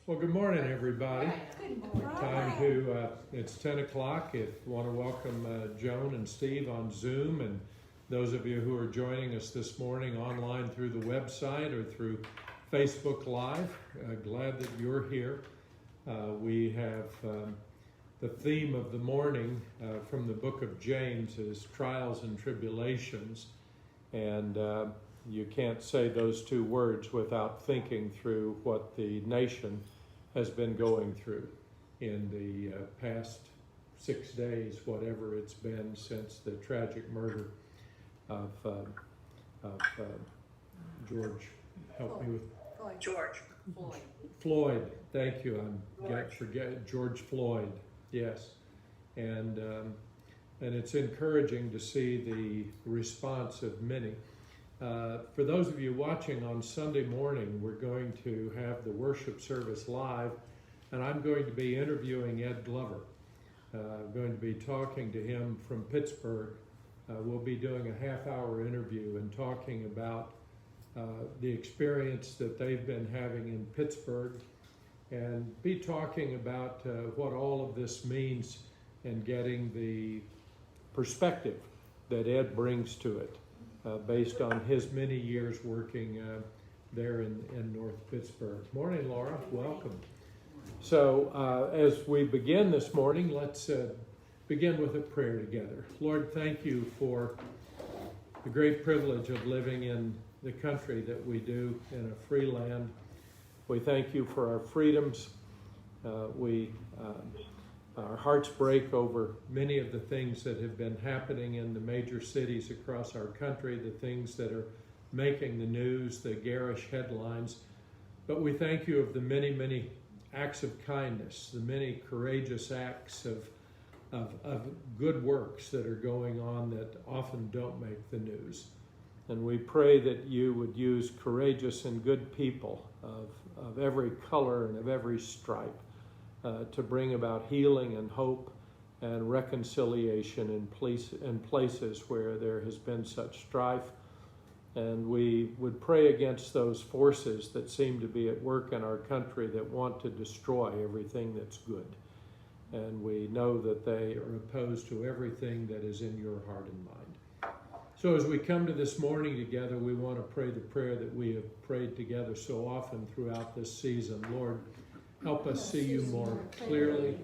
Well, good morning, everybody. Good morning. Time to, it's 10 o'clock. If you want to welcome Joan and Steve on Zoom, and those of you who are joining us this morning online through the website or through Facebook Live, glad that you're here. We have the theme of the morning from the book of James is trials and tribulations, and you can't say those two words without thinking through what the nation has been going through in the past 6 days, whatever it's been since the tragic murder of George. Help me with George Floyd. Thank you. Forget George Floyd. Yes, and it's encouraging to see the response of many. For those of you watching on Sunday morning, we're going to have the worship service live, and I'm going to be interviewing Ed Glover. I'm going to be talking to him from Pittsburgh. We'll be doing a half-hour interview and talking about the experience that they've been having in Pittsburgh, and be talking about what all of this means and getting the perspective that Ed brings to it. Based on his many years working there in North Pittsburgh. Morning, Laura. Welcome. So as we begin this morning, let's begin with a prayer together. Lord, thank you for the great privilege of living in the country that we do in a free land. We thank you for our freedoms. Our hearts break over many of the things that have been happening in the major cities across our country, the things that are making the news, the garish headlines. But we thank you of the many, many acts of kindness, the many courageous acts of good works that are going on that often don't make the news. And we pray that you would use courageous and good people of every color and of every stripe to bring about healing and hope and reconciliation in places where there has been such strife. And we would pray against those forces that seem to be at work in our country that want to destroy everything that's good. And we know that they are opposed to everything that is in your heart and mind. So as we come to this morning together, we want to pray the prayer that we have prayed together so often throughout this season. Lord, help us see you more clearly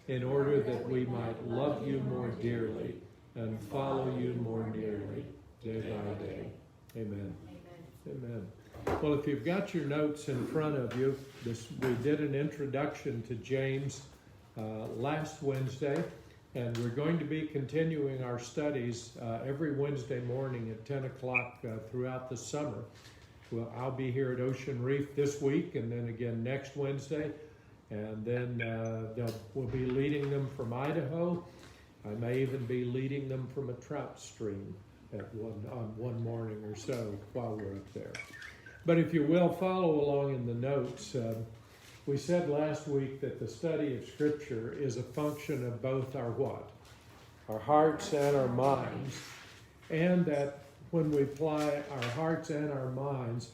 in order that we might love you more dearly and follow you more nearly day by day. Amen. Amen. Well, if you've got your notes in front of you, we did an introduction to James last Wednesday, and we're going to be continuing our studies every Wednesday morning at 10 o'clock throughout the summer. Well, I'll be here at Ocean Reef this week and then again next Wednesday. And then we'll be leading them from Idaho. I may even be leading them from a trout stream on one morning or so while we're up there. But if you will, follow along in the notes. We said last week that the study of Scripture is a function of both our what? Our hearts and our minds. And that when we apply our hearts and our minds,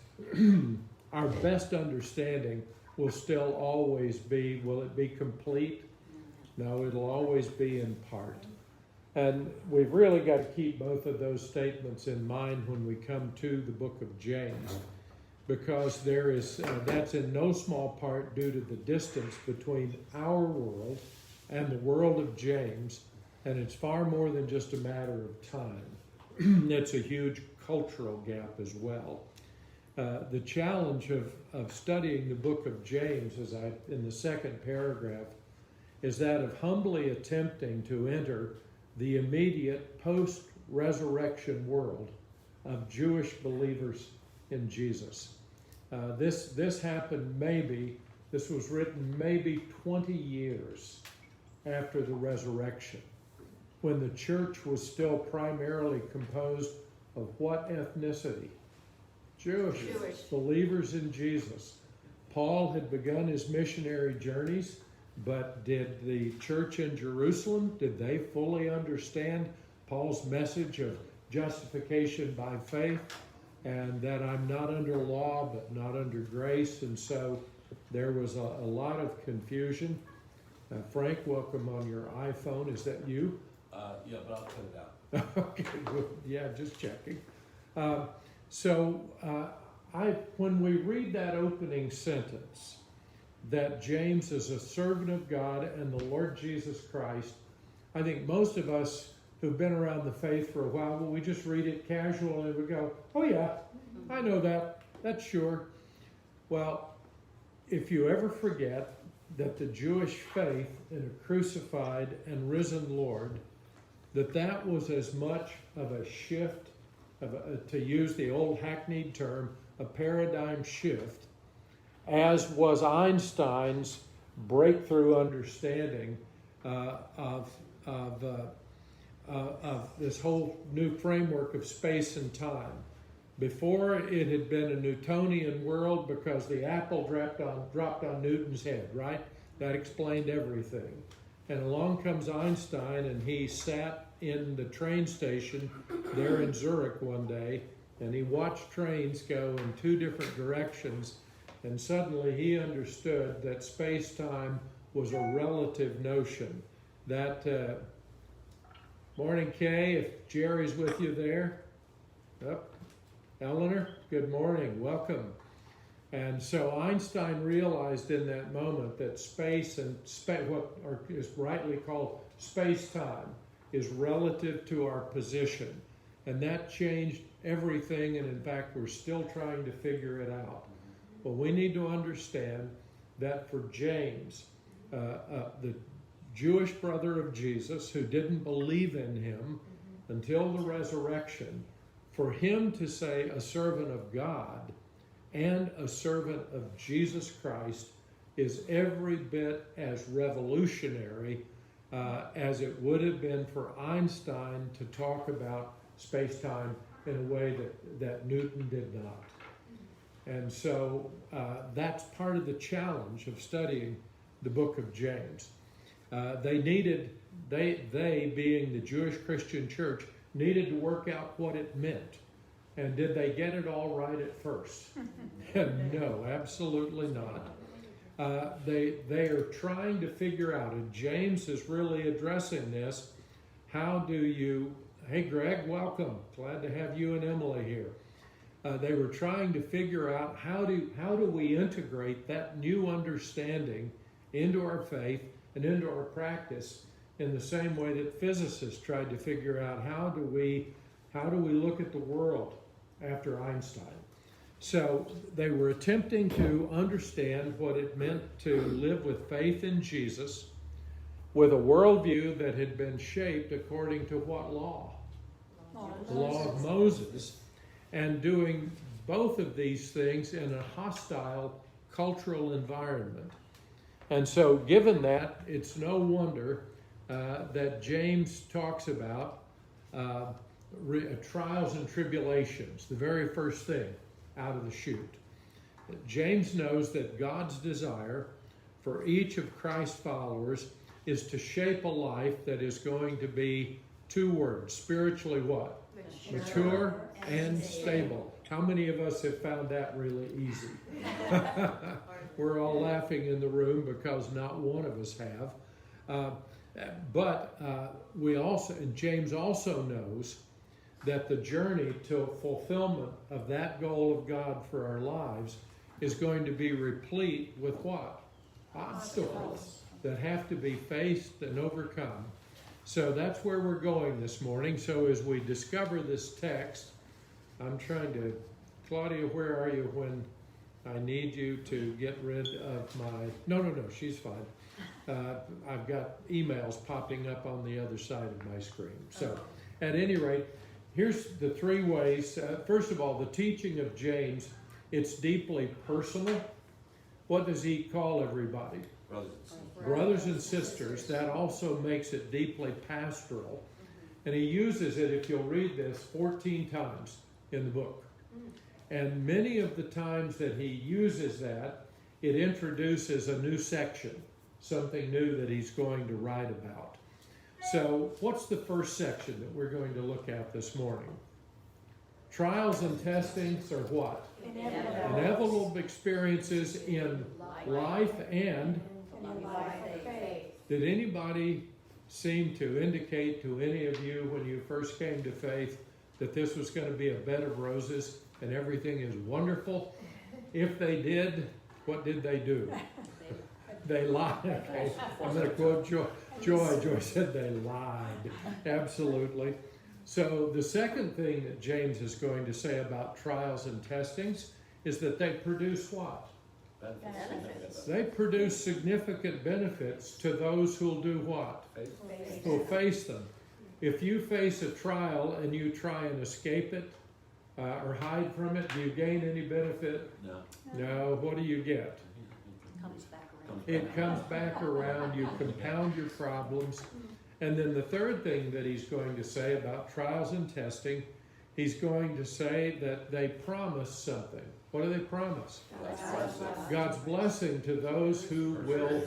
our best understanding will still always be, will it be complete? No, it'll always be in part. And we've really got to keep both of those statements in mind when we come to the book of James, because there is that's in no small part due to the distance between our world and the world of James, and it's far more than just a matter of time. It's a huge cultural gap as well. The challenge of studying the book of James, in the second paragraph, is that of humbly attempting to enter the immediate post-resurrection world of Jewish believers in Jesus. This happened this was written maybe 20 years after the resurrection, when the church was still primarily composed of what ethnicity? Jewish believers in Jesus. Paul had begun his missionary journeys, but did the church in Jerusalem, did they fully understand Paul's message of justification by faith and that I'm not under law but not under grace? And so there was a lot of confusion. Frank, welcome on your iPhone. Is that you? Yeah, but I'll cut it out. Okay, good. Yeah, just checking. When we read that opening sentence, that James is a servant of God and the Lord Jesus Christ, I think most of us who've been around the faith for a while, well, we just read it casually and we go, oh yeah, I know that, that's sure. Well, if you ever forget that the Jewish faith in a crucified and risen Lord, that was as much of a shift, to use the old hackneyed term, a paradigm shift, as was Einstein's breakthrough understanding of this whole new framework of space and time. Before, it had been a Newtonian world because the apple dropped on Newton's head, right? That explained everything. And along comes Einstein, and he sat in the train station there in Zurich one day, and he watched trains go in two different directions, and suddenly he understood that space-time was a relative notion. That, morning, Kay, if Jerry's with you there. Yep. Eleanor, good morning, welcome. And so Einstein realized in that moment that space and what is rightly called space-time is relative to our position. And that changed everything, and in fact, we're still trying to figure it out. Well, we need to understand that for James, the Jewish brother of Jesus, who didn't believe in him until the resurrection, for him to say a servant of God and a servant of Jesus Christ is every bit as revolutionary as it would have been for Einstein to talk about space-time in a way that Newton did not. And so that's part of the challenge of studying the book of James. They being the Jewish Christian church, needed to work out what it meant. And did they get it all right at first? No, absolutely not. They are trying to figure out, and James is really addressing this, how do you, hey Greg, welcome, glad to have you and Emily here. They were trying to figure out how do we integrate that new understanding into our faith and into our practice in the same way that physicists tried to figure out how do we look at the world after Einstein. So they were attempting to understand what it meant to live with faith in Jesus with a worldview that had been shaped according to what law? The law of Moses, and doing both of these things in a hostile cultural environment. And so given that, it's no wonder that James talks about trials and tribulations, the very first thing out of the chute. James knows that God's desire for each of Christ's followers is to shape a life that is going to be two words, spiritually what? Mature and stable. How many of us have found that really easy? We're all laughing in the room because not one of us have. But James also knows that the journey to fulfillment of that goal of God for our lives is going to be replete with what? Obstacles that have to be faced and overcome. So that's where we're going this morning. So as we discover this text, I'm trying to, Claudia, where are you when I need you to get rid of my, no, she's fine. I've got emails popping up on the other side of my screen. So at any rate, here's the three ways. First of all, the teaching of James, it's deeply personal. What does he call everybody? Brothers and sisters. That also makes it deeply pastoral. And he uses it, if you'll read this, 14 times in the book. And many of the times that he uses that, it introduces a new section, something new that he's going to write about. So what's the first section that we're going to look at this morning? Trials and testings are what? Inevitable experiences in life and did anybody seem to indicate to any of you when you first came to faith that this was going to be a bed of roses and everything is wonderful? If they did, what did they do? They lied. Okay. I'm going to quote Joy. Joy said they lied. Absolutely. So the second thing that James is going to say about trials and testings is that they produce what? Benefits. They produce significant benefits to those who'll do what? Who'll face them. If you face a trial and you try and escape it or hide from it, do you gain any benefit? No. No. What do you get? It comes back around. You compound your problems. And then the third thing that he's going to say about trials and testing, he's going to say that they promise something. What do they promise? God's blessing to those who will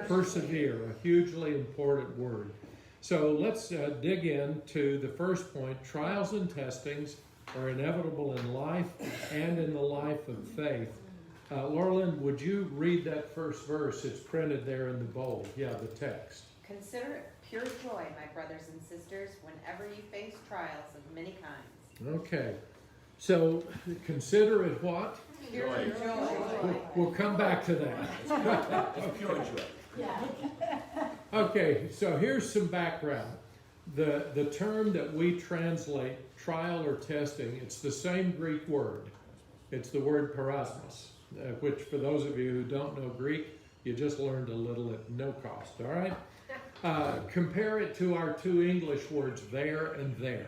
persevere, a hugely important word. So let's dig into the first point. Trials and testings are inevitable in life and in the life of faith. Laurelyn, would you read that first verse? It's printed there in the bold. Yeah, the text. Consider it pure joy, my brothers and sisters, whenever you face trials of many kinds. Okay. So consider it what? Pure Joy. joy. We'll come back to that. It's pure joy. Okay, so here's some background. The term that we translate trial or testing, it's the same Greek word. It's the word parasmos, which for those of you who don't know Greek, you just learned a little at no cost, all right? Compare it to our two English words, there and there.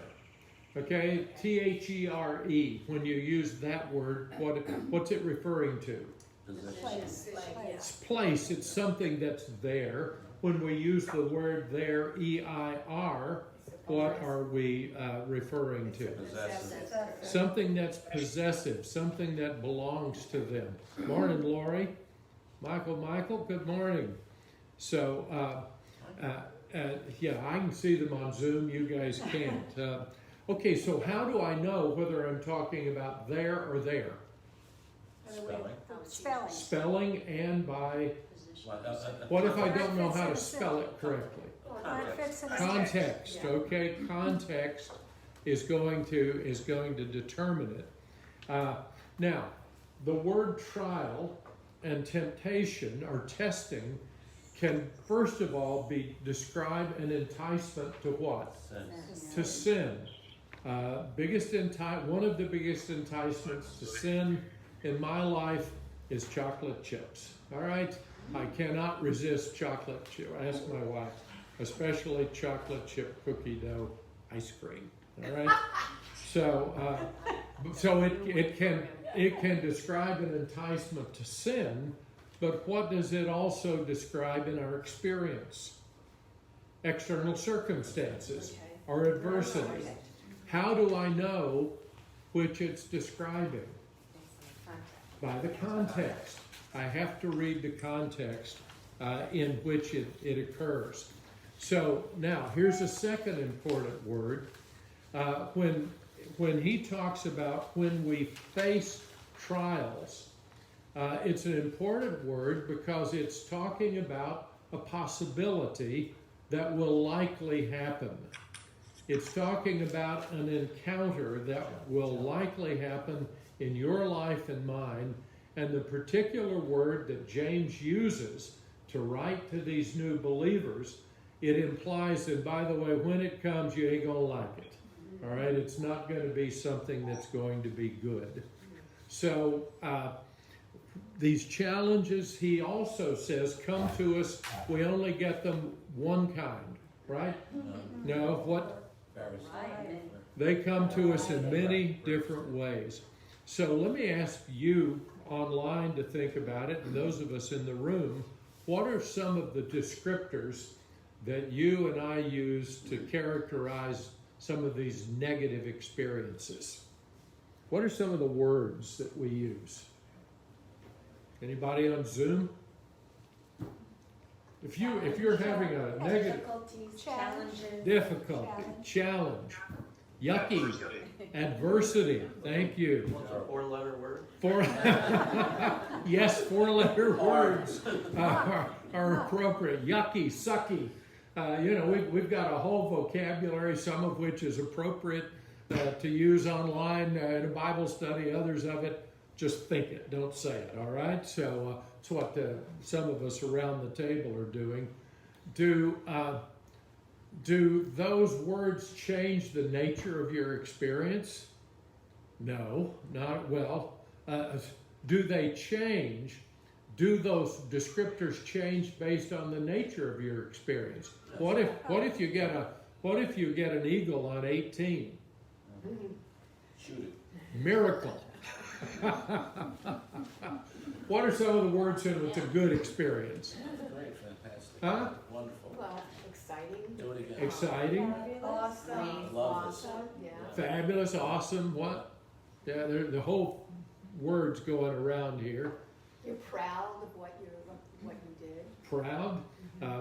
Okay, T-H-E-R-E, when you use that word, what's it referring to? It's place, it's something that's there. When we use the word there, E-I-R, what are we referring to? Possessive. Something that's possessive, something that belongs to them. Morning, Lori. Michael, good morning. So, yeah, I can see them on Zoom, you guys can't. Okay, so how do I know whether I'm talking about there or there? Spelling. Spelling and by, what if I don't know how to spell it correctly? Context, okay, context is going to determine it. Now, the word trial and temptation or testing can first of all describe an enticement to what? Sin. To sin. One of the biggest enticements to sin in my life is chocolate chips. All right, I cannot resist chocolate chip. Ask my wife, especially chocolate chip cookie dough ice cream. All right, so it can describe an enticement to sin, but what does it also describe in our experience? External circumstances or adversity. How do I know which it's describing? By the context. I have to read the context in which it occurs. So now, here's a second important word. When he talks about when we face trials, it's an important word because it's talking about a possibility that will likely happen. It's talking about an encounter that will likely happen in your life and mine, and the particular word that James uses to write to these new believers, it implies that, by the way, when it comes, you ain't gonna like it. All right, it's not going to be something that's going to be good. So these challenges, he also says, come to us. We only get them one kind, right? No, what? They come to us in many different ways. So let me ask you online to think about it, and those of us in the room, what are some of the descriptors that you and I use to characterize some of these negative experiences? What are some of the words that we use? Anybody on Zoom? If you're having a negative Challenges. difficulty, challenge, Yucky. Adversity. Thank you. What's a four-letter word? Yes, four-letter words are appropriate. Yucky, sucky. We've got a whole vocabulary, some of which is appropriate to use online in a Bible study. Others of it, just think it, don't say it. All right. So it's what some of us around the table are doing. Do those words change the nature of your experience? No, not well. Do they change? Do those descriptors change based on the nature of your experience? What if you get an eagle on 18? Shoot it. Miracle. What are some of the words in it's a good experience? Great, fantastic. Huh? Wonderful. Well, exciting. Do it again. Exciting, Awesome. Love this. Yeah. fabulous, awesome. What? Yeah, the whole words going around here. You're proud of what you did. Proud.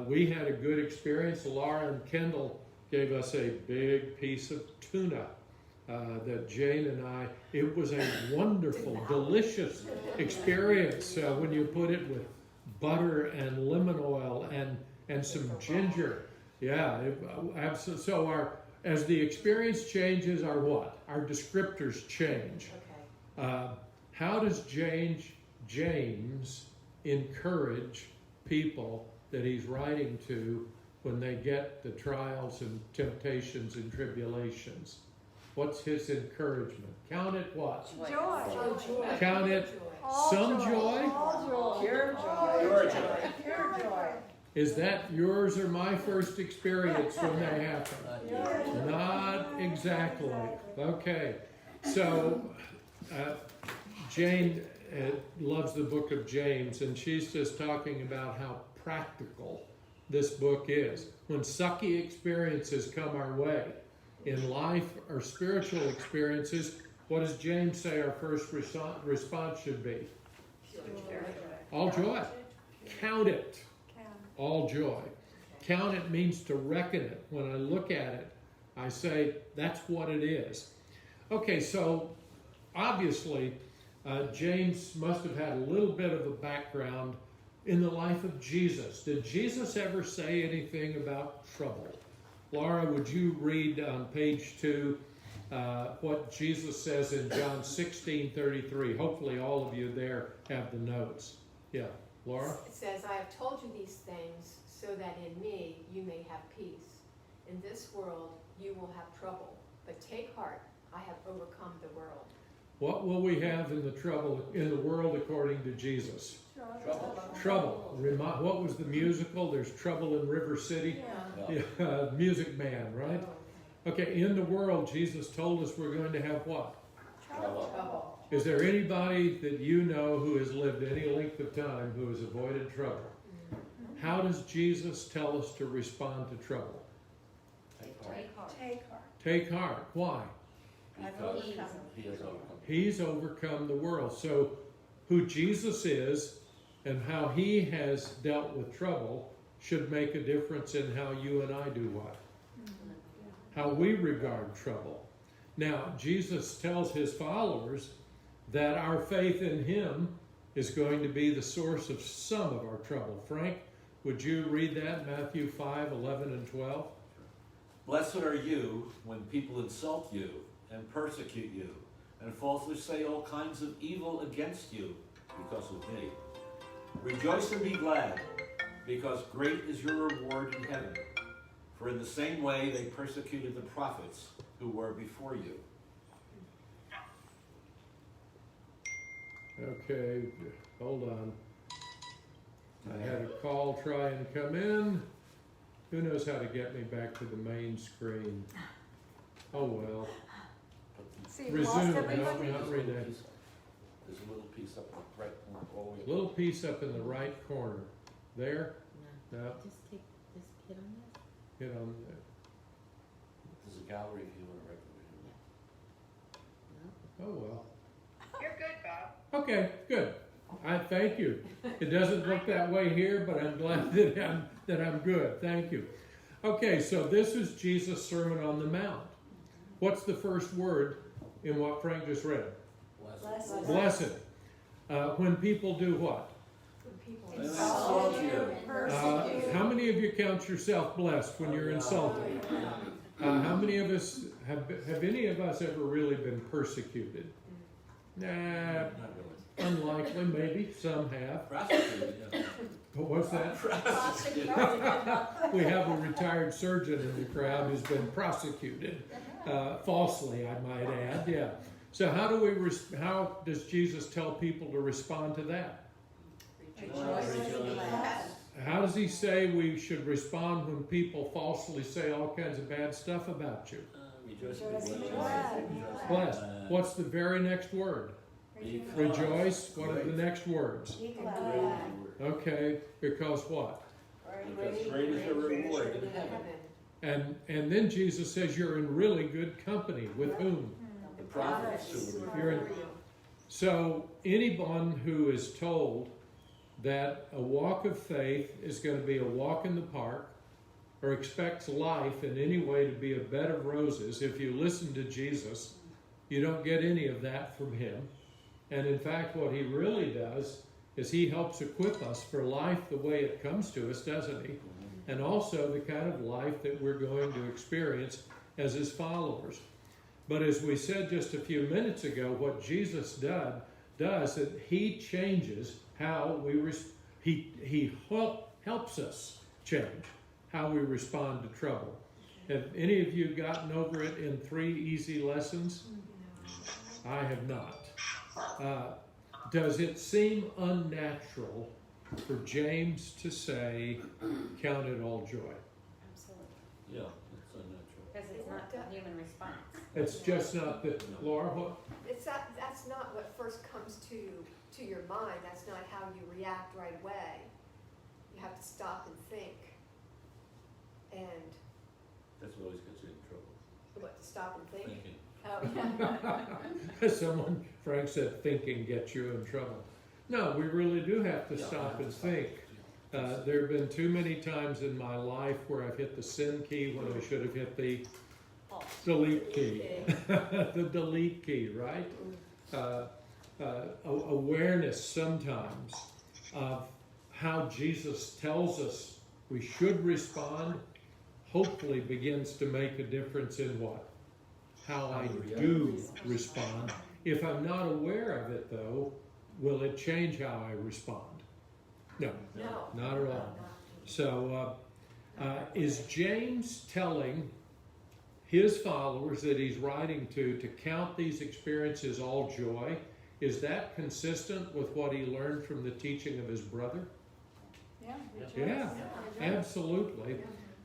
We had a good experience. Laura and Kendall gave us a big piece of tuna that Jane and it was a wonderful, delicious experience when you put it with butter and lemon oil and some ginger. Yeah, absolutely. So as the experience changes, our what? Our descriptors change. Okay. How does James encourage people that he's writing to when they get the trials and temptations and tribulations? What's his encouragement? Count it what? Joy. Count it some joy? Pure joy. Pure joy. Pure joy. Is that yours or my first experience when they happen? Not exactly. Okay. So Jane loves the book of James, and she's just talking about how practical this book is. When sucky experiences come our way in life or spiritual experiences, what does James say our first response should be? All joy. Count it. All joy. Count it means to reckon it. When I look at it, I say, that's what it is. Okay, so obviously, James must have had a little bit of a background in the life of Jesus. Did Jesus ever say anything about trouble? Laura, would you read on page 2 what Jesus says in John 16:33? Hopefully all of you there have the notes. Yeah, Laura? It says, I have told you these things so that in me you may have peace. In this world you will have trouble, but take heart, I have overcome the world. What will we have in the world according to Jesus? Trouble. What was the musical? There's Trouble in River City. Yeah. Music Man, right? Okay, in the world, Jesus told us we're going to have what? Trouble. Is there anybody that you know who has lived any length of time who has avoided trouble? How does Jesus tell us to respond to trouble? Take heart. Take heart. Why? Because he has overcome. He's overcome the world. So who Jesus is and how he has dealt with trouble should make a difference in how you and I do what? How we regard trouble. Now, Jesus tells his followers that our faith in him is going to be the source of some of our trouble. Frank, would you read that, Matthew 5:11 and 12? Blessed are you when people insult you and persecute you and falsely say all kinds of evil against you because of me. Rejoice and be glad, because great is your reward in heaven. For in the same way they persecuted the prophets who were before you. Okay, hold on. I had a call try and come in. Who knows how to get me back to the main screen? Oh well. So you've lost Resume. everybody? No, not read that. There's a little piece up in the right corner. Oh, yeah. Little piece up in the right corner. There? No, Just hit on this. hit on There's a gallery view and a regular view. Oh well. You're good, Bob. Okay, good. I thank you. It doesn't look that way here, but I'm glad that I'm good. Thank you. Okay, so this is Jesus' Sermon on the Mount. What's the first word in what Frank just read? Blessed. Blessed. When people do what? When people And insult insult you. How many of you count yourself blessed when you're insulted? How many of us have any of us ever really been persecuted? Nah, Not really. unlikely. Maybe some have. Prosecuted, yeah. But what's that? Prosecuted. We have a retired surgeon in the crowd who's been prosecuted falsely, I might add. Yeah. So how does Jesus tell people to respond to that? Rejoice and be glad. How does he say we should respond when people falsely say all kinds of bad stuff about you? Rejoice Rejoice and and be be glad. Blessed. What's the very next word? Because Rejoice. What are the next words? Be Great glad. is your word. Okay, because what? Because great is your reward in heaven. And then Jesus says you're in really good company. With whom? The prophets who were You're in, so anyone who is told that a walk of faith is going to be a walk in the park, or expects life in any way to be a bed of roses, if you listen to Jesus, you don't get any of that from him. And in fact, what he really does is he helps equip us for life the way it comes to us, doesn't he? And also the kind of life that we're going to experience as his followers. But as we said just a few minutes ago, what Jesus does is he changes how he helps us change how we respond to trouble. Have any of you gotten over it in 3 easy lessons? I have not. Does it seem unnatural for James to say, count it all joy? Absolutely. Yeah, it's unnatural. Because it's not a human response. It's just not that, Laura, what? That's not what first comes to your mind. That's not how you react right away. You have to stop and think. And That's what always gets you in trouble. what, to stop and think? Thinking. Oh, yeah. Someone, Frank said, thinking gets you in trouble. No, we really do have to Yeah, stop you and have to stop. think. There have been too many times in my life where I've hit the sin key when I should have hit the delete key. The delete key, right? Awareness sometimes of how Jesus tells us we should respond, hopefully begins to make a difference in what? How I do respond. If I'm not aware of it, though, will it change how I respond? No, No. not at all. So, is James telling his followers that he's writing to count these experiences all joy? Is that consistent with what he learned from the teaching of his brother? Yeah. Yeah, absolutely.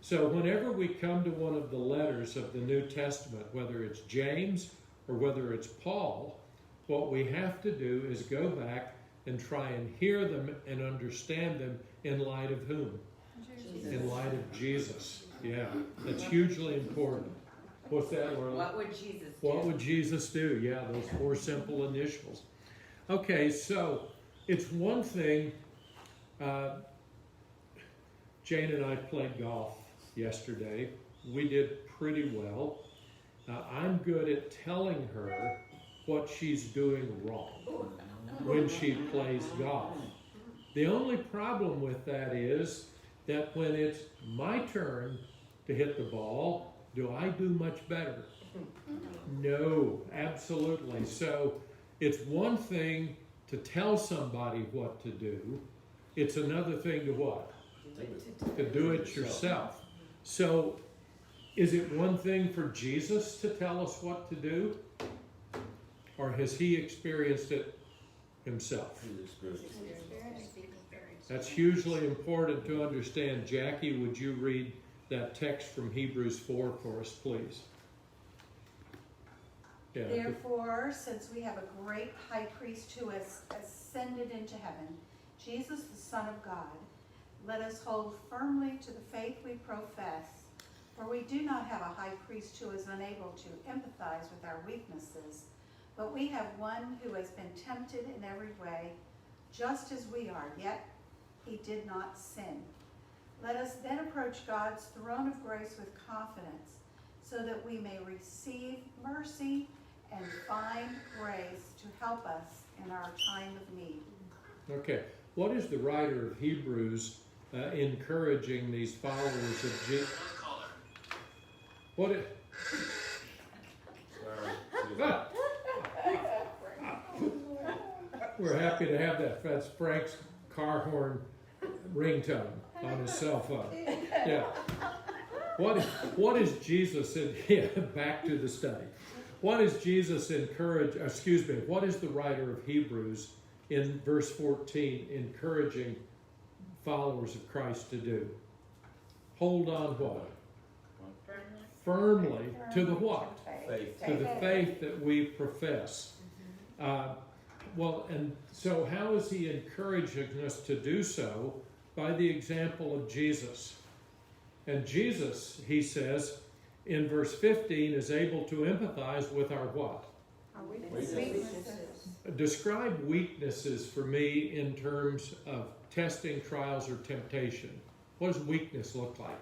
So whenever we come to one of the letters of the New Testament, whether it's James or whether it's Paul, what we have to do is go back and try and hear them and understand them in light of whom? In light of Jesus. Yeah, that's hugely important. What's that, Laura? What would Jesus do? What would Jesus do? Yeah, those 4 simple initials. Okay, so it's one thing. Jane and I played golf yesterday. We did pretty well. I'm good at telling her what she's doing wrong when she plays golf. The only problem with that is that when it's my turn to hit the ball, do I do much better? No, absolutely. So it's one thing to tell somebody what to do. It's another thing to what? To do it yourself. So is it one thing for Jesus to tell us what to do? Or has he experienced it himself? He's experienced. That's hugely important to understand. Jackie, would you read that text from Hebrews 4 for us, please? Yeah. Therefore, since we have a great high priest who has ascended into heaven, Jesus the Son of God, let us hold firmly to the faith we profess, for we do not have a high priest who is unable to empathize with our weaknesses, but we have one who has been tempted in every way, just as we are, yet he did not sin. Let us then approach God's throne of grace with confidence, so that we may receive mercy and find grace to help us in our time of need. Okay, what is the writer of Hebrews encouraging these followers of Jesus? What is, Sorry. we're happy to have that. That's Frank's car horn ringtone on his cell phone. Yeah. What is Jesus in, yeah, back to the study. What is Jesus what is the writer of Hebrews in verse 14 encouraging followers of Christ to do? Hold on what? Firmly to the what? Faith. To the faith that we profess. Well, and so how is he encouraging us to do so? By the example of Jesus. And Jesus, he says, in verse 15, is able to empathize with our what? Our Weaknesses. Describe weaknesses for me in terms of testing, trials, or temptation. What does weakness look like?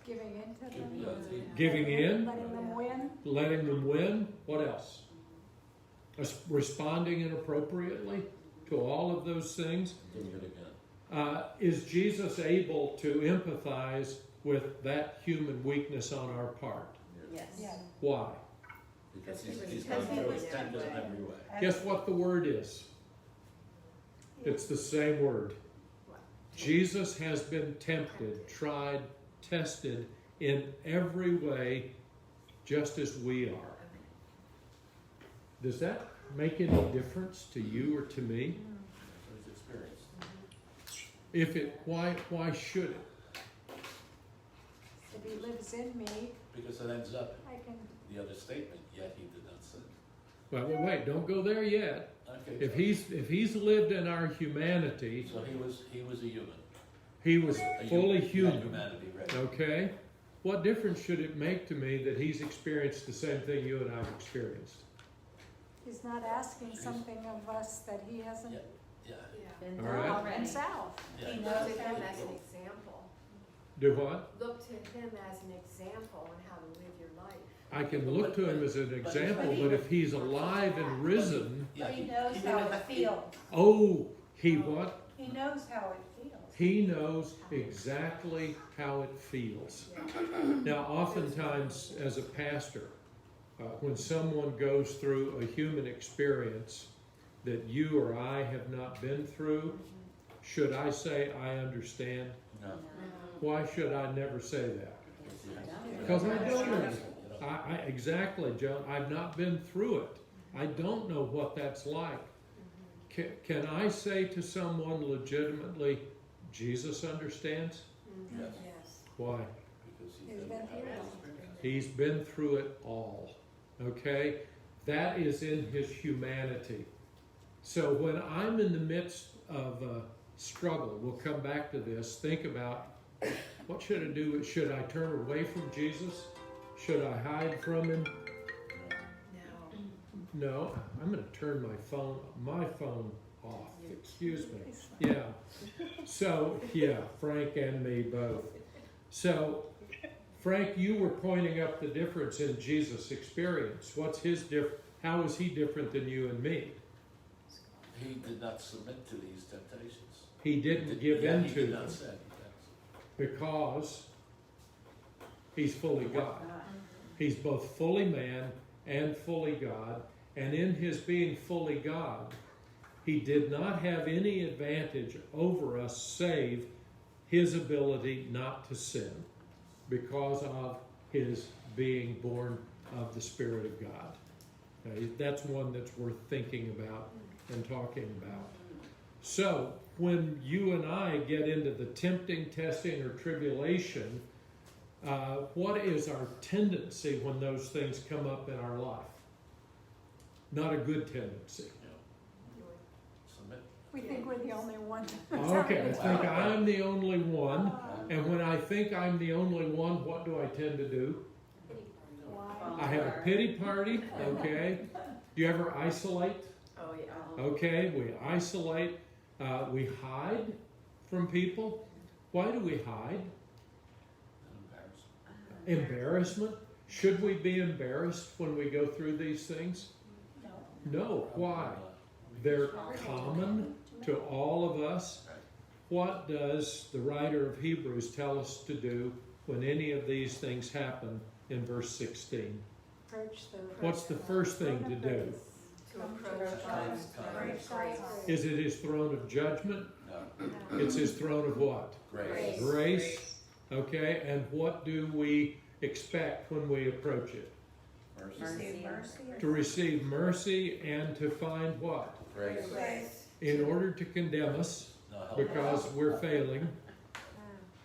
Giving in to them. Giving in, Letting them win. letting them win. What else? Responding inappropriately to all of those things. Doing it again. Is Jesus able to empathize with that human weakness on our part? Yes. Why? Because Because he's he gone was through his tempted tempted in that every way. Guess what the word is? It's the same word. Jesus has been tempted, tried, tested in every way, just as we are. Does that make any difference to you or to me? From his experience. If it, why should it? If he lives in me, Because it ends up I can. the other statement, yet he did not sin. Well, wait, don't go there yet. Okay. If he's lived in our humanity, So he was a human. he was A fully human human. humanity, right? Okay? What difference should it make to me that he's experienced the same thing you and I've experienced? He's not asking something of us that he hasn't Yeah. Yeah. Been All through right. already. himself. Yeah. He Look knows to how him to as an feel. example. Do what? Look to him as an example on how to live your life. I can look to him as an example, but if he's alive and risen, Yeah, He knows he how didn't it have- feels. oh, he what? He knows how it feels. He knows exactly how it feels. Now, oftentimes, as a pastor, when someone goes through a human experience that you or I have not been through, should I say, I understand? No. Why should I never say that? Because Because I don't know. You know. Exactly, Joan. I've not been through it. I don't know what that's like. Can I say to someone legitimately, Jesus understands? Yes. Yes. Why? Because He's been through it all. He's been through it all. Okay? That is in his humanity. So when I'm in the midst of a struggle, we'll come back to this, think about what should I do? Should I turn away from Jesus? Should I hide from him? No. No, I'm going to turn my phone off. Excuse me. Yeah. So, yeah, Frank and me both. So, Frank, you were pointing up the difference in Jesus' experience. What's his how is he different than you and me? He did not submit to these temptations. He didn't give Yeah, in he to did them not sin. because he's fully God. He's both fully man and fully God. And in his being fully God, he did not have any advantage over us save his ability not to sin because of his being born of the Spirit of God. Okay, that's one that's worth thinking about and talking about. So, when you and I get into the tempting, testing, or tribulation, what is our tendency when those things come up in our life? Not a good tendency. Submit. We think we're the only one. Okay, I think I'm the only one. And when I think I'm the only one, what do I tend to do? Why? I have a pity party, okay? Do you ever isolate? Oh, yeah. Okay, we isolate. We hide from people. Why do we hide? Embarrassment? Should we be embarrassed when we go through these things? No. Why? They're common to all of us. What does the writer of Hebrews tell us to do when any of these things happen in verse 16? What's the first thing to do? To approach God's grace. Is it his throne of judgment? No. It's his throne of what? Grace. Grace. Okay, and what do we expect when we approach it? Mercy. To receive mercy and to find what? Grace. In order to condemn us, No, help because we're failing.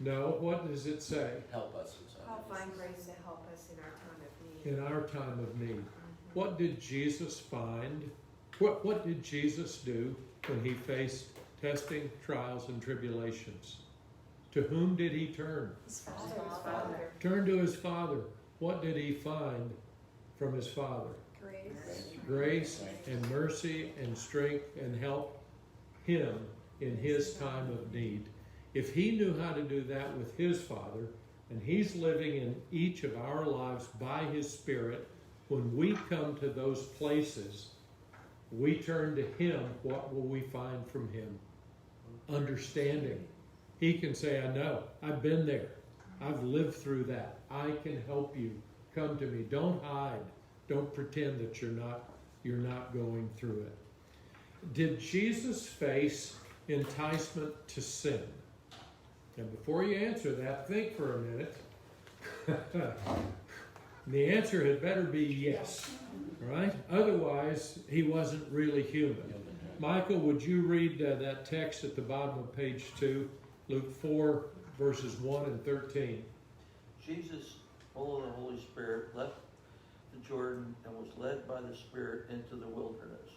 No, what does it say? Help us. It's I'll find grace to help us in our time of need. In our time of need. What did Jesus find? What did Jesus do when he faced testing, trials, and tribulations? To whom did he turn? His Father. Turn to his Father. What did he find from his Father? Grace and mercy and strength and help him in his time of need. If he knew how to do that with his Father, and he's living in each of our lives by his Spirit, when we come to those places, we turn to him, what will we find from him? Understanding. He can say, I know, I've been there. I've lived through that. I can help you. Come to me. Don't hide. Don't pretend that you're not going through it. Did Jesus face enticement to sin? And before you answer that, think for a minute. The answer had better be yes, right? Otherwise, he wasn't really human. Michael, would you read that text at the bottom of page 2, Luke 4, verses 1 and 13? Jesus, full of the Holy Spirit, left the Jordan and was led by the Spirit into the wilderness,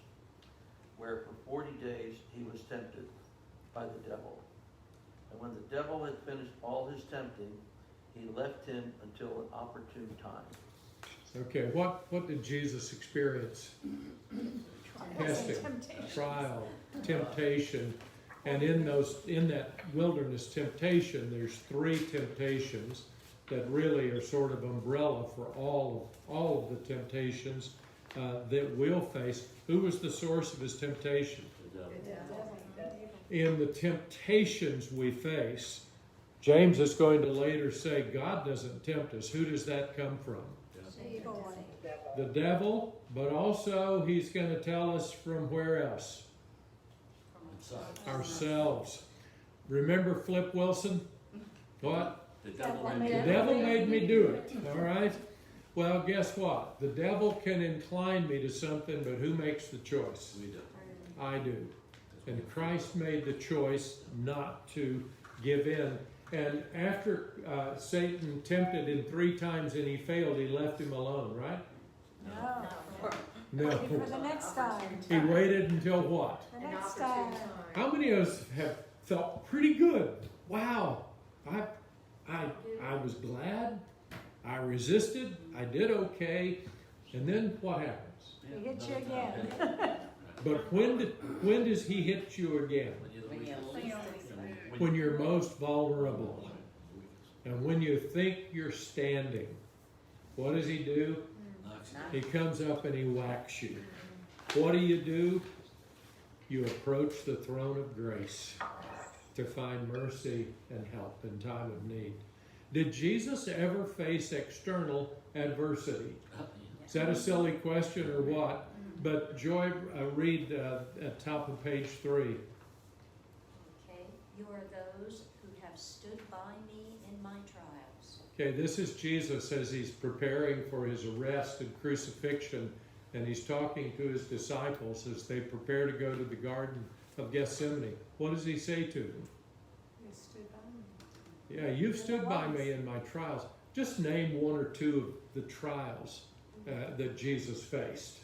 where for 40 days he was tempted by the devil. And when the devil had finished all his tempting, he left him until an opportune time. Okay, what did Jesus experience? Testing, trial, temptation. And in that wilderness temptation, there's 3 temptations that really are sort of umbrella for all of the temptations that we'll face. Who was the source of his temptation? In the temptations we face, James is going to later say God doesn't tempt us. Who does that come from? The devil, but also he's going to tell us from where else? Ourselves. Remember Flip Wilson? What? The devil The devil made me do it. All right? Well, guess what? The devil can incline me to something, but who makes the choice? We do. I do. And Christ made the choice not to give in. And after Satan tempted him 3 times and he failed, he left him alone, right? No. For the next time. He waited until what? The An next opportune time. time. How many of us have felt pretty good? Wow. I was glad. I resisted. I did okay. And then what happens? He hit you again. But when does he hit you again? When you're most vulnerable. And when you think you're standing. What does he do? He comes up and he whacks you. What do? You approach the throne of grace to find mercy and help in time of need. Did Jesus ever face external adversity? Is that a silly question or what? But Joy, read at top of page 3. Okay, you are those who have stood by me in my trials. Okay, this is Jesus as he's preparing for his arrest and crucifixion, and he's talking to his disciples as they prepare to go to the Garden of Gethsemane. What does he say to them? You stood by me. Yeah, you've stood by me in my trials. Just name 1 or 2 of the trials that Jesus faced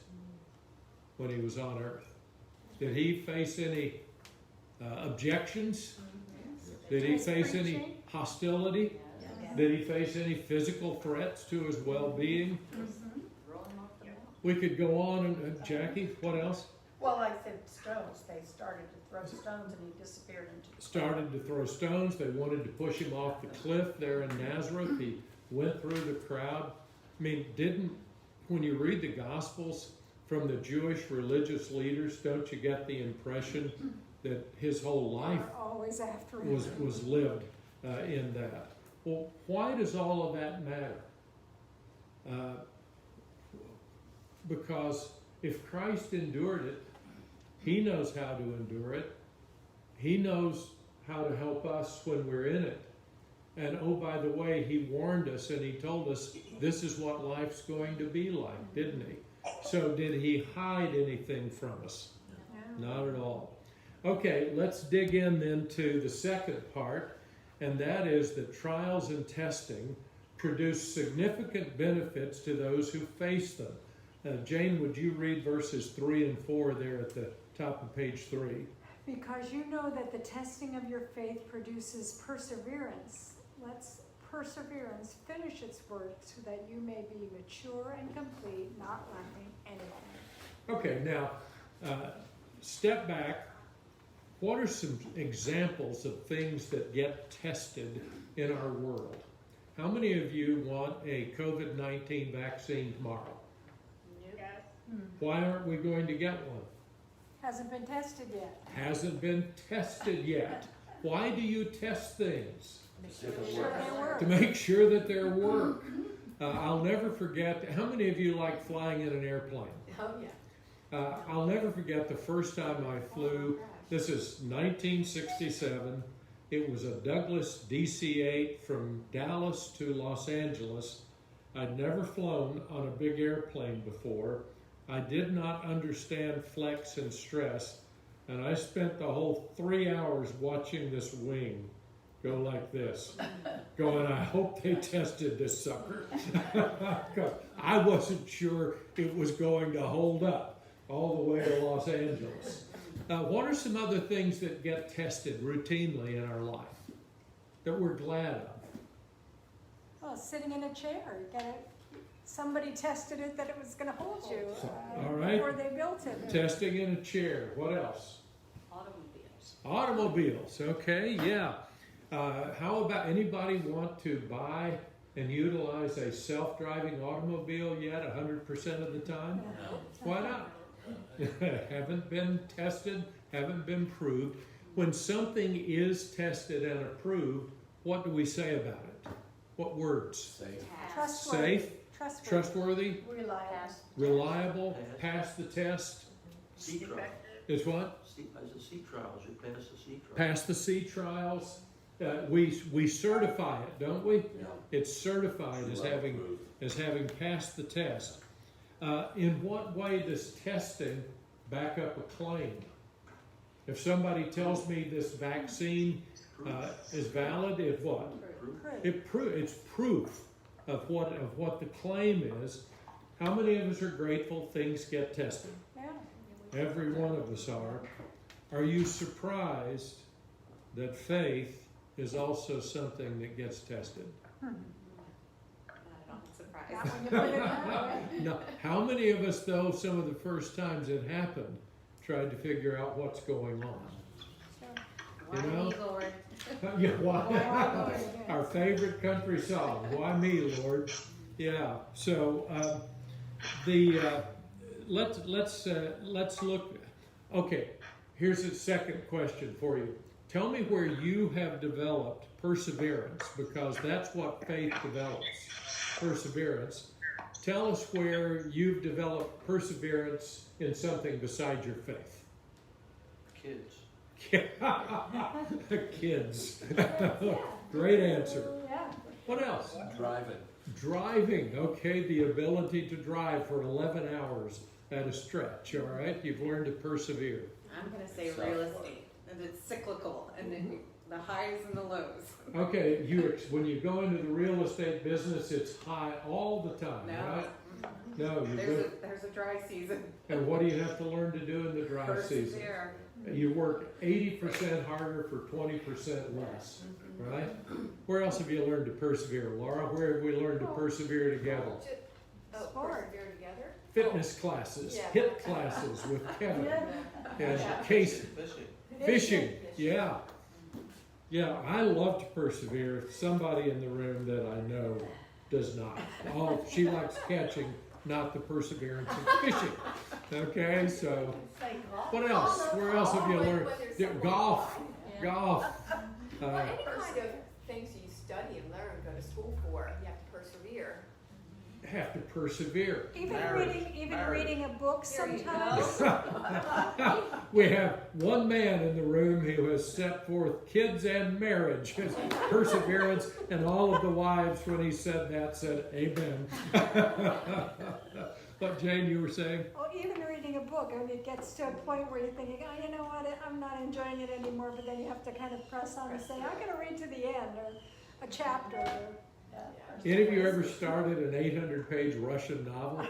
when he was on earth. Did he face any objections? Did he face any hostility? Did he face any physical threats to his well-being? We could go on, and Jackie, what else? Well, I said stones. They started to throw stones and he disappeared into the Started to throw stones. They wanted to push him off the cliff there in Nazareth. He went through the crowd. I mean, when you read the Gospels from the Jewish religious leaders, don't you get the impression that his whole life We're always after him. was lived in that? Well, why does all of that matter? Because if Christ endured it, he knows how to endure it. He knows how to help us when we're in it. And oh, by the way, he warned us and he told us this is what life's going to be like, didn't he? So did he hide anything from us? Yeah. Not at all. Okay, let's dig in then to the second part, and that is that trials and testing produce significant benefits to those who face them. Jane, would you read verses 3 and 4 there at the top of page 3? Because you know that the testing of your faith produces perseverance. Let's perseverance finish its work so that you may be mature and complete, not lacking anything. Okay, now, step back. What are some examples of things that get tested in our world? How many of you want a COVID-19 vaccine tomorrow? Why aren't we going to get one? Hasn't been tested yet. Hasn't been tested yet. Why do you test things? Sure they work. To make sure that they work. I'll never forget, how many of you like flying in an airplane? Oh, yeah. I'll never forget the first time I flew. This is 1967. It was a Douglas DC-8 from Dallas to Los Angeles. I'd never flown on a big airplane before. I did not understand flex and stress, and I spent the whole 3 hours watching this wing go like this, going, I hope they tested this sucker. I wasn't sure it was going to hold up all the way to Los Angeles. What are some other things that get tested routinely in our life that we're glad of? Well, sitting in a chair. Somebody tested it that it was going to hold you All right. before they built it. Testing in a chair. What else? Automobiles. Automobiles. Okay, yeah. How about anybody want to buy and utilize a self-driving automobile yet 100% of the time? No. Why not? Haven't been tested, haven't been proved. When something is tested and approved, what do we say about it? What words? Safe. Trustworthy. Safe, trustworthy, reliable, pass the test. Sea trials. Is what? As a sea trials, you pass the sea trials. Pass the sea trials. We certify it, don't we? Yeah. It's certified as having passed the test. In what way does testing back up a claim? If somebody tells me this vaccine is valid, it what? It's proof of what the claim is. How many of us are grateful things get tested? Yeah. Every one of us are. Are you surprised that faith is also something that gets tested? Not surprised. Not when you put it that way. No. How many of us, though, some of the first times it happened, tried to figure out what's going on? Why You know? me, Lord? Yeah, why? Why, Lord, yes. Our favorite country song, "Why Me, Lord?" Yeah. So let's look. Okay, here's a second question for you. Tell me where you have developed perseverance, because that's what faith develops. Perseverance. Tell us where you've developed perseverance in something besides your faith. Kids. Kids. Great answer. Yeah. What else? Driving. Driving. Okay, the ability to drive for 11 hours at a stretch. All right, you've learned to persevere. I'm going to say real estate, and it's cyclical, and then the highs and the lows. Okay, when you go into the real estate business, it's high all the time, right? No, There's a dry season. And what do you have to learn to do in the dry season? Persevere. You work 80% harder for 20% less, right? Where else have you learned to persevere, Laura? Where have we learned to persevere together? Persevere together. Fitness classes, Yeah. HIIT classes with Kevin and Yeah. Casey. Fishing. Fishing, yeah. Yeah, I love to persevere. Somebody in the room that I know does not. Oh, she likes catching, not the perseverance of fishing. Okay, so Say golf. what else? Where else have you When learned? there's Yeah, someone golf. by. Golf. Well, any kind of things you study and learn, go to school for, you have to persevere. Have to persevere. Even Marriage. even reading a book There you sometimes. We have one man in the room who has set forth kids and marriage as perseverance, and all of the wives, when he said that, said amen. But Jane, you were saying? Well, even reading a book, I mean, it gets to a point where you're thinking, oh, you know what, I'm not enjoying it anymore, but then you have to kind of press on and say, I'm going to read to the end, or a chapter. Or, Any of you ever started an 800-page Russian novel?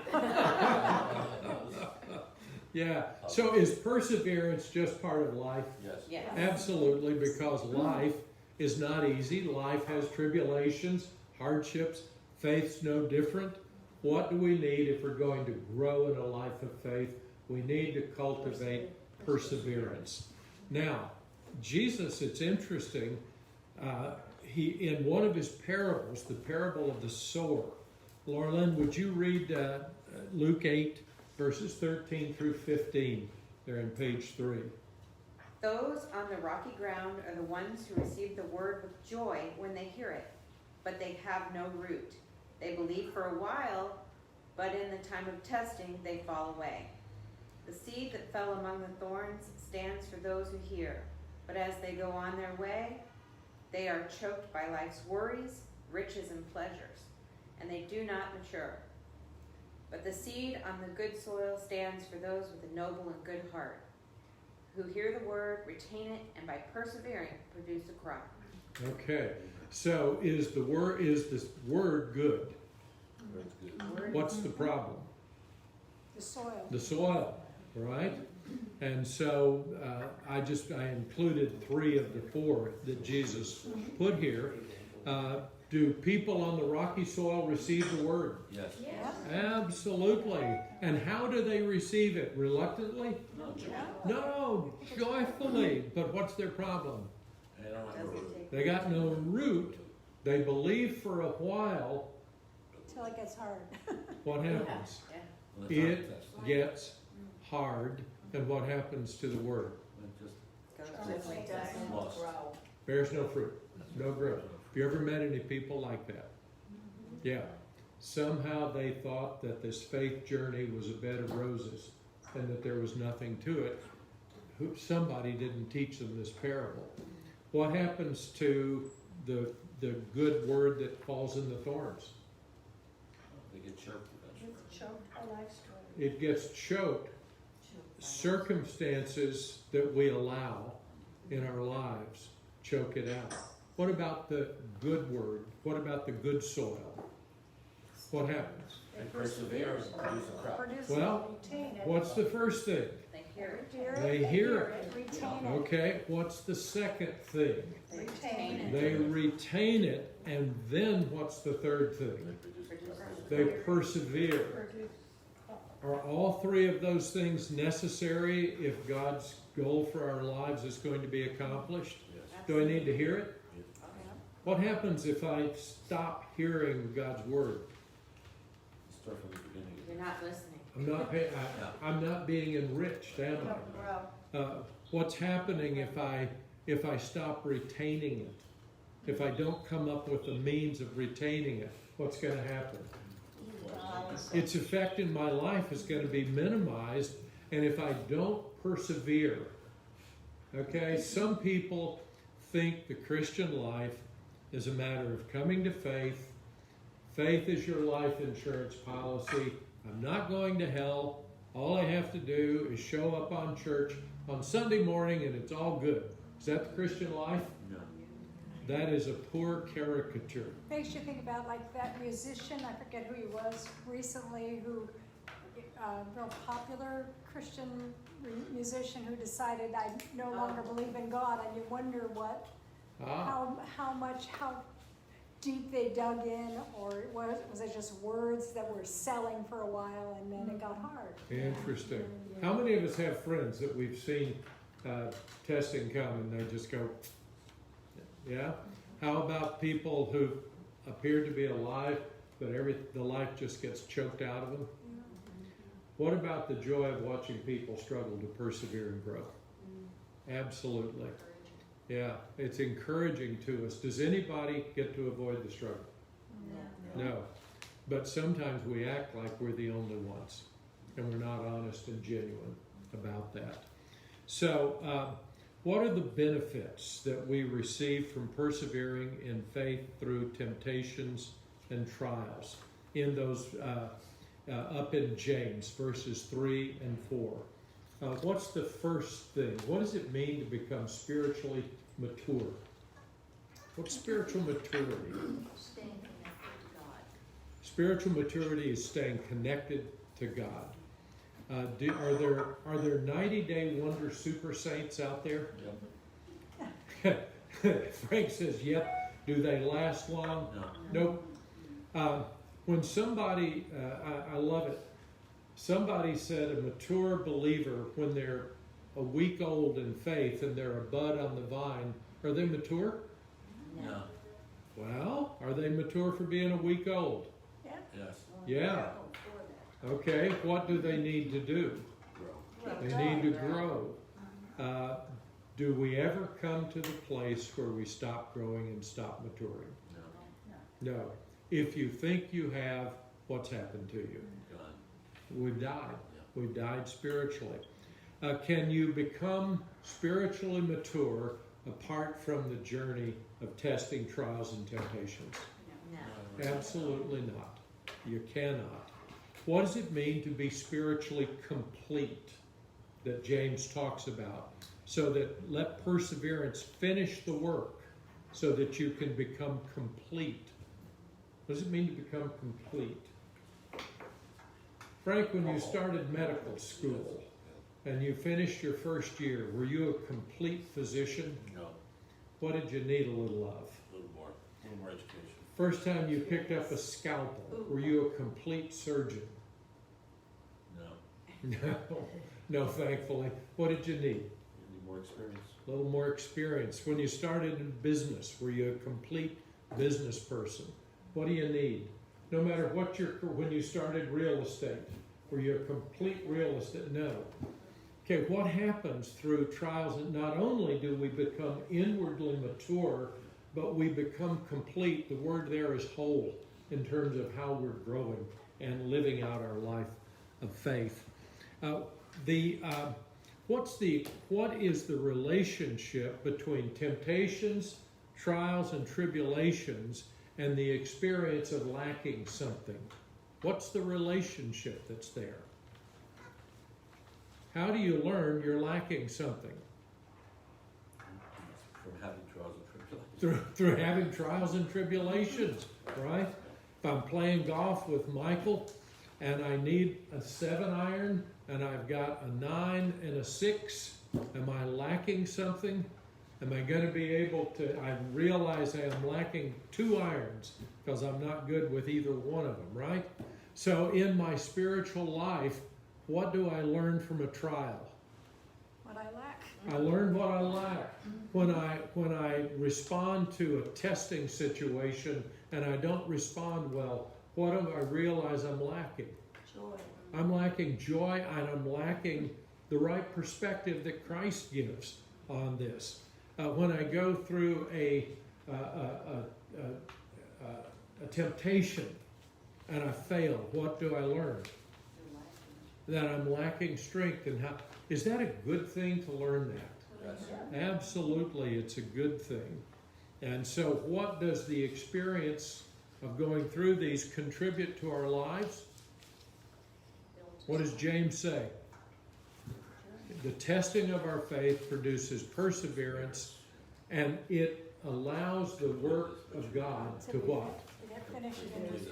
Yeah. So is perseverance just part of life? Yes. Yes. Absolutely, because life is not easy. Life has tribulations, hardships. Faith's no different. What do we need if we're going to grow in a life of faith? We need to cultivate perseverance. Now, Jesus, it's interesting, he in one of his parables, the parable of the sower. Laurelyn, would you read Luke 8, verses 13 through 15? They're in page 3. Those on the rocky ground are the ones who receive the word with joy when they hear it, but they have no root. They believe for a while, but in the time of testing they fall away. The seed that fell among the thorns stands for those who hear, but as they go on their way, they are choked by life's worries, riches, and pleasures, and they do not mature. But the seed on the good soil stands for those with a noble and good heart, who hear the word, retain it, and by persevering produce a crop. Okay, so is this word good? Very good. What's the problem? the soil. The soil, right? And so I included 3 of the 4 that Jesus put here. Do people on the rocky soil receive the word? Yes. Absolutely. And how do they receive it? Reluctantly? No, joyfully. But what's their problem? They don't have a root. They got no root. They believe for a while. Till it gets hard. What happens? Well, it's not a It test. gets hard. And what happens to the word? It just Goes just like that. Doesn't Lost. grow. Bears no fruit. No growth. Have you ever met any people like that? Yeah. Somehow they thought that this faith journey was a bed of roses and that there was nothing to it. Somebody didn't teach them this parable. What happens to the good word that falls in the thorns? They get choked eventually. It's choked by life's story. It gets choked. Circumstances that we allow in our lives choke it out. What about the good word? What about the good soil? What happens? They persevere and produce a crop. Well, Retain it. what's the first thing? They hear it. They hear it. Retain it. Okay, what's the second thing? They Retain retain it. They retain it, and then what's the third They thing? produce a Produce crop. They persevere. Produce. Are all 3 of those things necessary if God's goal for our lives is going to be accomplished? Yes. Do I need to hear it? Oh, What happens if I stop hearing God's word? Start from the beginning. You're not listening. I'm not being enriched, am Don't I? grow. What's happening if I stop retaining it? If I don't come up with the means of retaining it, what's going to happen? Its effect in my life is going to be minimized, and if I don't persevere, okay, some people think the Christian life is a matter of coming to faith. Faith is your life insurance policy. I'm not going to hell. All I have to do is show up on church on Sunday morning and it's all good. Is that the Christian life? No. That is a poor caricature. Makes you think about like that musician, I forget who he was recently, who, real popular Christian musician who decided I no longer believe in God, and you wonder what, how deep they dug in, or was it just words that were selling for a while and then it got hard? Interesting. How many of us have friends that we've seen testing come and they just go, yeah? How about people who appear to be alive but the life just gets choked out of them. What about the joy of watching people struggle to persevere and grow? Absolutely. Yeah, it's encouraging to us. Does anybody get to avoid the struggle? No. But sometimes we act like we're the only ones, and we're not honest and genuine about that. So, what are the benefits that we receive from persevering in faith through temptations and trials? In those, up in James, verses 3 and 4. What's the first thing? What does it mean to become spiritually mature? What's spiritual maturity? Staying connected to God. Spiritual maturity is staying connected to God. Are there 90-day wonder super saints out there? Yep. Frank says, yep. Do they last long? No. Nope. When somebody, I love it, somebody said a mature believer, when they're a week old in faith and they're a bud on the vine, are they mature? No. Well, are they mature for being a week old? Yes. Yeah. Okay, what do they need to do? Grow. They need to grow. Do we ever come to the place where we stop growing and stop maturing? No. No. If you think you have, what's happened to you? God. We've died. We've died spiritually. Can you become spiritually mature apart from the journey of testing, trials, and temptations? No. Absolutely not. You cannot. What does it mean to be spiritually complete that James talks about? So that let perseverance finish the work so that you can become complete. What does it mean to become complete? Frank, when you started medical school and you finished your first year, were you a complete physician? No. What did you need a little of? A little more education. First time you picked up a scalpel, were you a complete surgeon? No. No, thankfully. What did you need? You need more experience. A little more experience. When you started in business, were you a complete business person? What do you need? No matter what when you started real estate, were you a complete real estate? No. Okay, what happens through trials? And not only do we become inwardly mature, but we become complete. The word there is whole in terms of how we're growing and living out our life of faith. What is the relationship between temptations, trials, and tribulations and the experience of lacking something? What's the relationship that's there? How do you learn you're lacking something? From having trials and tribulations. Through having trials and tribulations, right? If I'm playing golf with Michael and I need a 7-iron and I've got a 9 and a 6, am I lacking something? Am I going to be able to, I realize I am lacking 2 irons because I'm not good with either one of them, right? So in my spiritual life, what do I learn from a trial? What I lack. I learn what I lack. When I respond to a testing situation and I don't respond well, what do I realize I'm lacking? Joy. I'm lacking joy, and I'm lacking the right perspective that Christ gives on this. When I go through a temptation and I fail, what do I learn? That I'm lacking strength. And how is that a good thing to learn that? Yes. Absolutely, it's a good thing. And so what does the experience of going through these contribute to our lives? What does James say? The testing of our faith produces perseverance, and it allows the work of God to what?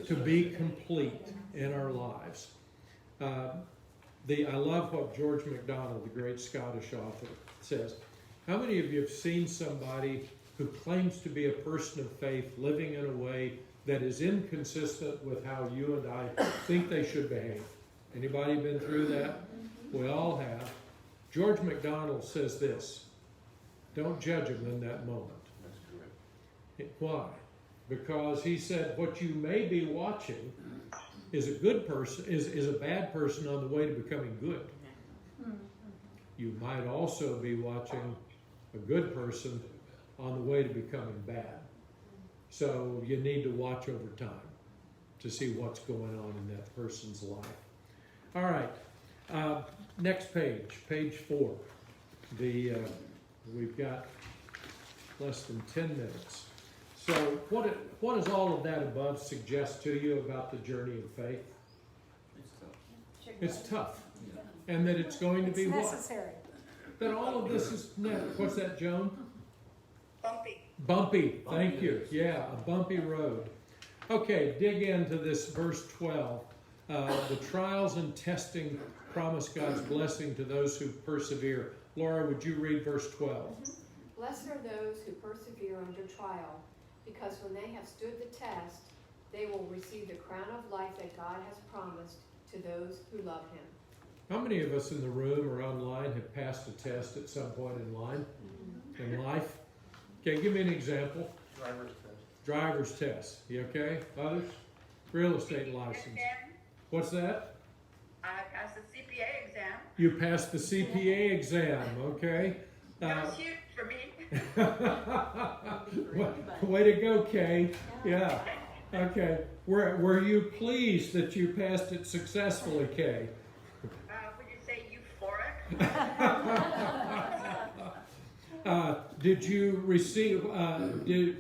To be complete in our lives. I love what George MacDonald, the great Scottish author, says. How many of you have seen somebody who claims to be a person of faith living in a way that is inconsistent with how you and I think they should behave? Anybody been through that? We all have. George MacDonald says this: don't judge them in that moment. That's correct. Why? because he said what you may be watching is a good person, is a bad person on the way to becoming good. You might also be watching a good person on the way to becoming bad. So you need to watch over time to see what's going on in that person's life. All right, next page, page 4. We've got less than 10 minutes. So what does all of that above suggest to you about the journey of faith? It's tough. It's tough. And that it's going to be It's what? necessary. That all of this is, what's that, Joan? Bumpy. Bumpy, thank Bumpy you. it is. Yeah, a bumpy road. Okay, dig into this verse 12. The trials and testing promise God's blessing to those who persevere. Laura, would you read verse 12? Blessed are those who persevere under trial, because when they have stood the test, they will receive the crown of life that God has promised to those who love him. How many of us in the room or online have passed a test at some point in life? Okay, give me an example. Driver's test. Driver's test. You okay? Others? Real estate license. What's that? I passed the CPA exam. You passed the CPA exam, okay? That was huge for me. Way to go, Kay. Yeah. Okay. Were you pleased that you passed it successfully, Kay? Would you say euphoric? Did you receive?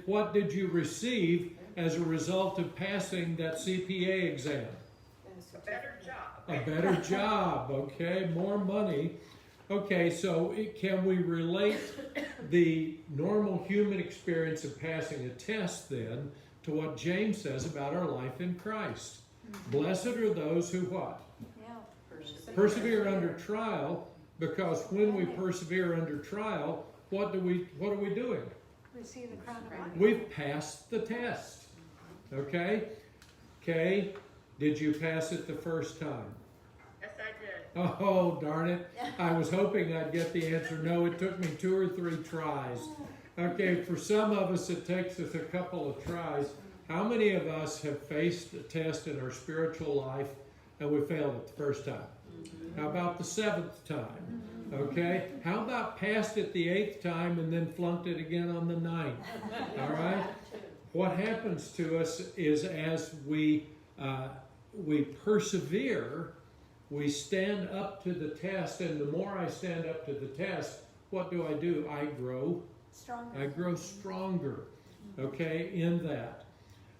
What did you receive as a result of passing that CPA exam? A better job. A better job. Okay. More money. Okay. So can we relate the normal human experience of passing a test then to what James says about our life in Christ? Blessed are those who what? Yeah. Persevere under trial, because when we persevere under trial, what are we doing? Receive the crown of life. We've passed the test. Okay? Kay, did you pass it the first time? Yes, I did. Oh, darn it. I was hoping I'd get the answer. No, it took me 2 or 3 tries. Okay, for some of us, it takes us a couple of tries. How many of us have faced a test in our spiritual life and we failed it the first time? How about the 7th time? Okay, how about passed it the 8th time and then flunked it again on the 9th? All right? What happens to us is as we persevere, we stand up to the test, and the more I stand up to the test, what do? I grow. Stronger. I grow stronger. Okay, in that.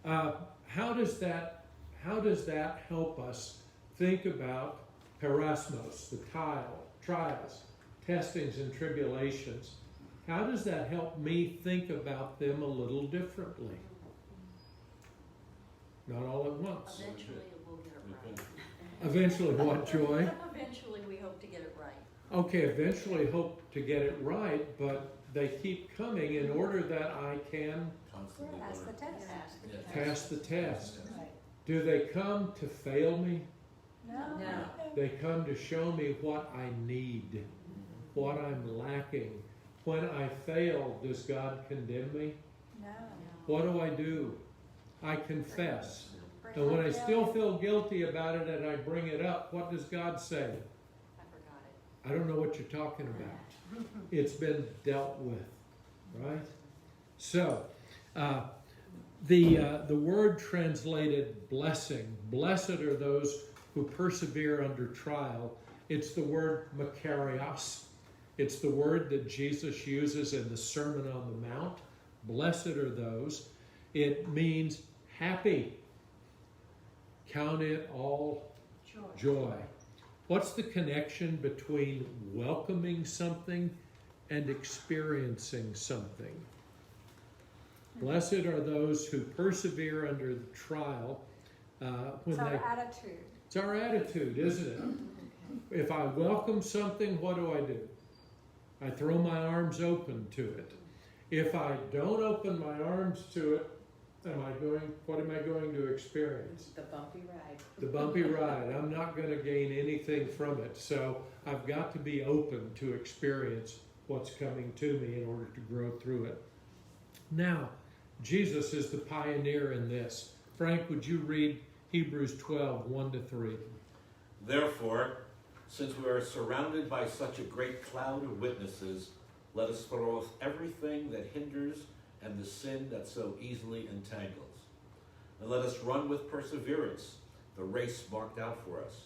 How does that help us think about perasmos, the trials, testings, and tribulations? How does that help me think about them a little differently? Not all at once. Eventually we'll get it right. Eventually what, Joy? Eventually we hope to get it right. Okay, eventually hope to get it right, but they keep coming in order that I can Constantly Pass the learn. test. Yeah. pass the test. Right. Do they come to fail me? No. No. They come to show me what I need, what I'm lacking. When I fail, does God condemn me? No. What do? I confess. Bring And when up I the still other. feel guilty about it and I bring it up, what does God say? I forgot it. I don't know what you're talking about. It's been dealt with, right? So, the word translated blessing, blessed are those who persevere under trial. It's the word makarios. It's the word that Jesus uses in the Sermon on the Mount. Blessed are those. It means happy. Count it all joy. What's the connection between welcoming something and experiencing something? Blessed are those who persevere under the trial. It's our attitude. It's our attitude, isn't it? If I welcome something, what do? I throw my arms open to it. If I don't open my arms to it, what am I going to experience? The bumpy ride. The bumpy ride. I'm not going to gain anything from it. So I've got to be open to experience what's coming to me in order to grow through it. Now, Jesus is the pioneer in this. Frank, would you read Hebrews 12, 1-3? Therefore, since we are surrounded by such a great cloud of witnesses, let us throw off everything that hinders and the sin that so easily entangles. And let us run with perseverance the race marked out for us,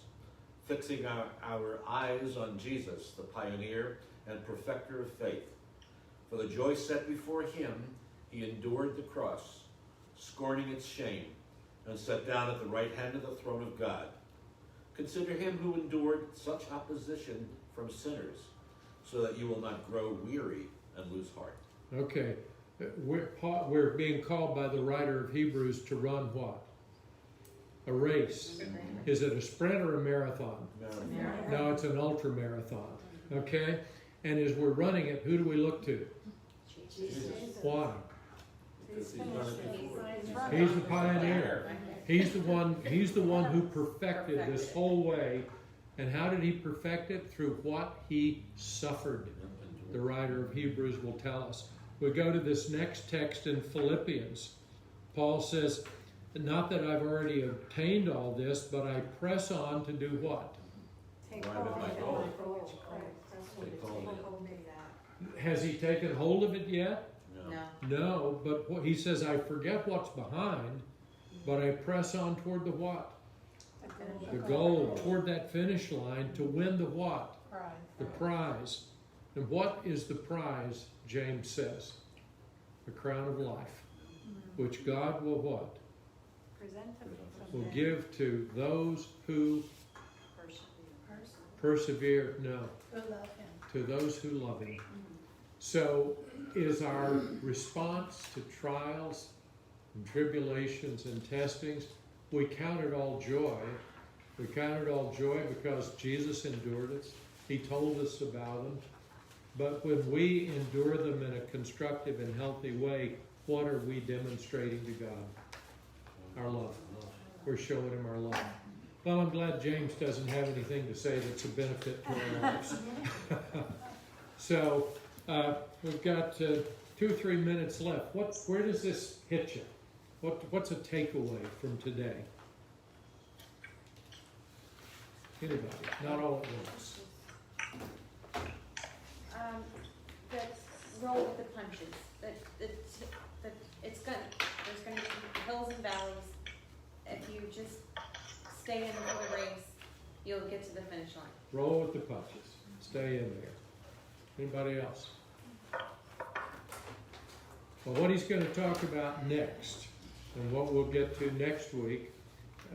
fixing our eyes on Jesus, the pioneer and perfecter of faith. For the joy set before him, he endured the cross, scorning its shame, and sat down at the right hand of the throne of God. Consider him who endured such opposition from sinners, so that you will not grow weary and lose heart. Okay. We're being called by the writer of Hebrews to run what? A race. Is it a sprint or a marathon? No, it's an ultra marathon. Okay? And as we're running it, who do we look to? Jesus. Why? Because he's done it before. He's the pioneer. He's the one who perfected this whole way. And how did he perfect it? Through what he suffered. The writer of Hebrews will tell us. We go to this next text in Philippians. Paul says, not that I've already obtained all this, but I press on to do what? Take Right, hold but of my it. goal. Take hold of it. Has he taken hold of it yet? No. No, but he says, I forget what's behind, but I press on toward the what? The goal, toward that finish line to win the what? The prize. And what is the prize, James says? The crown of life, which God will what? Present them Will give to those who persevere. No, Who love him. to those who love him. So is our response to trials and tribulations and testings, we count it all joy. We count it all joy because Jesus endured it. He told us about them. But when we endure them in a constructive and healthy way, what are we demonstrating to God? Our love. We're showing him our love. Well, I'm glad James doesn't have anything to say that's a benefit to our lives. So, we've got 2 or 3 minutes left. Where does this hit you? What's a takeaway from today? Anybody? Not all at once. That roll with the punches. That it's gonna. There's gonna be hills and valleys. If you just stay in for the race, you'll get to the finish line. Roll with the punches. Stay in there. Anybody else? Well, what he's going to talk about next, and what we'll get to next week,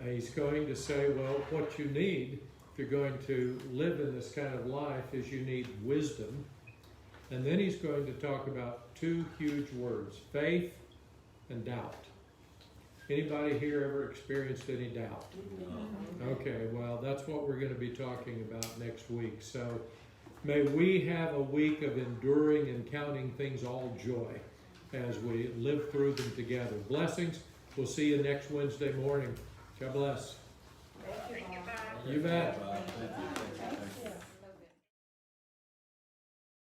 he's going to say, well, what you need if you're going to live in this kind of life is you need wisdom. And then he's going to talk about 2 huge words, faith and doubt. Anybody here ever experienced any doubt? Okay, well, that's what we're going to be talking about next week. So may we have a week of enduring and counting things all joy as we live through them together. Blessings. We'll see you next Wednesday morning. God bless. Thank you, Bob. You bet. Thank you.